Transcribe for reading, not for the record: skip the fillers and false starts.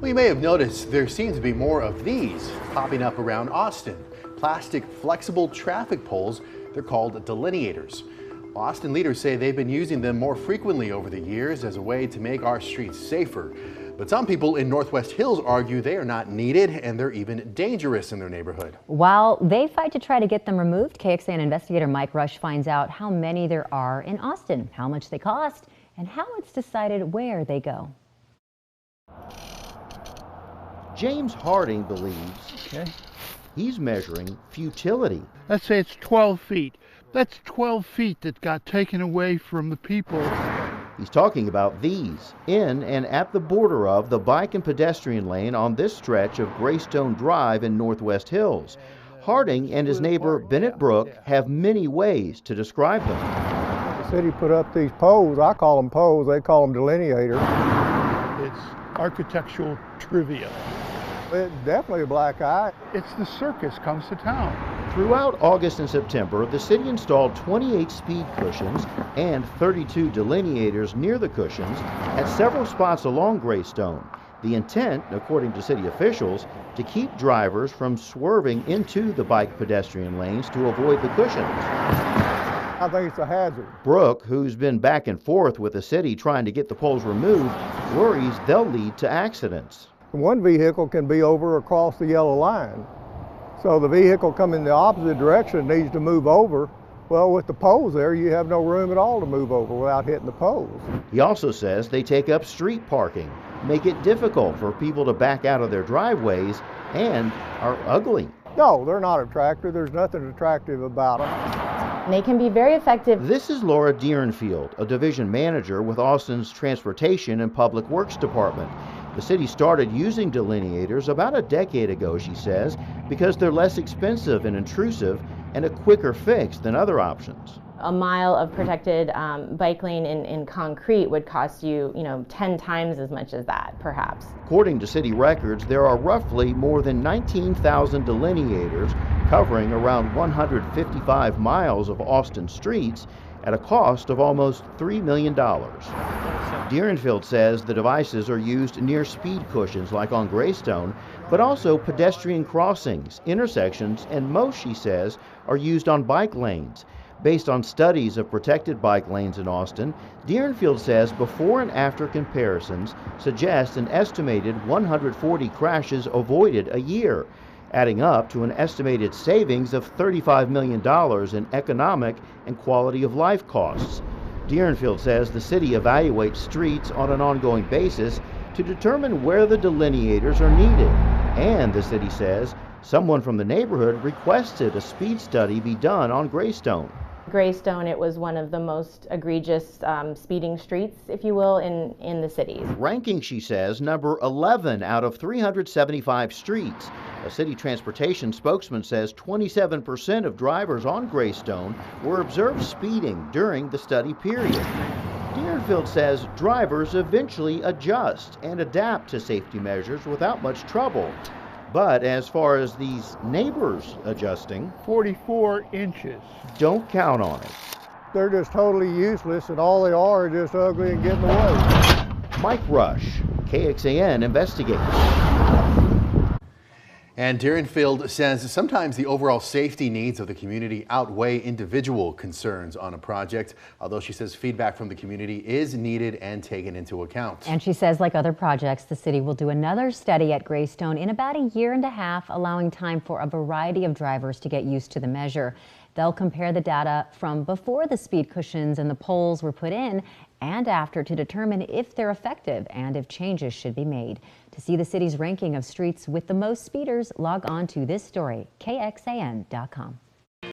Well, you may have noticed there seems to be more of these popping up around Austin. Plastic flexible traffic poles, they're called delineators. Austin leaders say they've been using them more frequently over the years as a way to make our streets safer. But some people in Northwest Hills argue they are not needed and they're even dangerous in their neighborhood. While they fight to try to get them removed, KXAN investigator Mike Rush finds out how many there are in Austin, how much they cost, and how it's decided where they go. James Harding believes he's measuring futility. Let's say it's 12 feet. That's 12 feet that got taken away from the people. He's talking about these in and at the border of the bike and pedestrian lane on this stretch of Greystone Drive in Northwest Hills. Harding and his neighbor Bennett Brook have many ways to describe them. The city put up these poles. I call them poles. They call them delineators. It's architectural trivia. It's definitely a black eye. It's the circus comes to town. Throughout August and September, the city installed 28 speed cushions and 32 delineators near the cushions at several spots along Greystone. The intent, according to city officials, to keep drivers from swerving into the bike pedestrian lanes to avoid the cushions. I think it's a hazard. Brooke, who's been back and forth with the city trying to get the poles removed, worries they'll lead to accidents. One vehicle can be over or across the yellow line. So the vehicle coming the opposite direction needs to move over. Well, with the poles there, you have no room at all to move over without hitting the poles. He also says they take up street parking, make it difficult for people to back out of their driveways, and are ugly. No, they're not attractive. There's nothing attractive about them. They can be very effective. This is Laura Deerenfield, a division manager with Austin's Transportation and Public Works Department. The city started using delineators about a decade ago, she says, because they're less expensive and intrusive and a quicker fix than other options. A mile of protected bike lane in concrete would cost you, 10 times as much as that, perhaps. According to city records, there are roughly more than 19,000 delineators covering around 155 miles of Austin streets at a cost of almost $3 million. Deerenfield says the devices are used near speed cushions like on Greystone, but also pedestrian crossings, intersections, and most, she says, are used on bike lanes. Based on studies of protected bike lanes in Austin, Deerenfield says before and after comparisons suggest an estimated 140 crashes avoided a year, adding up to an estimated savings of $35 million in economic and quality of life costs. Deerenfield says the city evaluates streets on an ongoing basis to determine where the delineators are needed. And the city says someone from the neighborhood requested a speed study be done on Greystone. Greystone, it was one of the most egregious speeding streets, if you will, in the city. Ranking, she says, number 11 out of 375 streets. A city transportation spokesman says 27% of drivers on Greystone were observed speeding during the study period. Deerenfield says drivers eventually adjust and adapt to safety measures without much trouble. But as far as these neighbors adjusting, 44 inches. Don't count on it. They're just totally useless, and all they are just ugly and get in the way. Mike Rush, KXAN investigates. And Deerenfield says sometimes the overall safety needs of the community outweigh individual concerns on a project, although she says feedback from the community is needed and taken into account. And she says, like other projects, the city will do another study at Greystone in about a year and a half, allowing time for a variety of drivers to get used to the measure. They'll compare the data from before the speed cushions and the poles were put in and after to determine if they're effective and if changes should be made. To see the city's ranking of streets with the most speeders, log on to this story, kxan.com.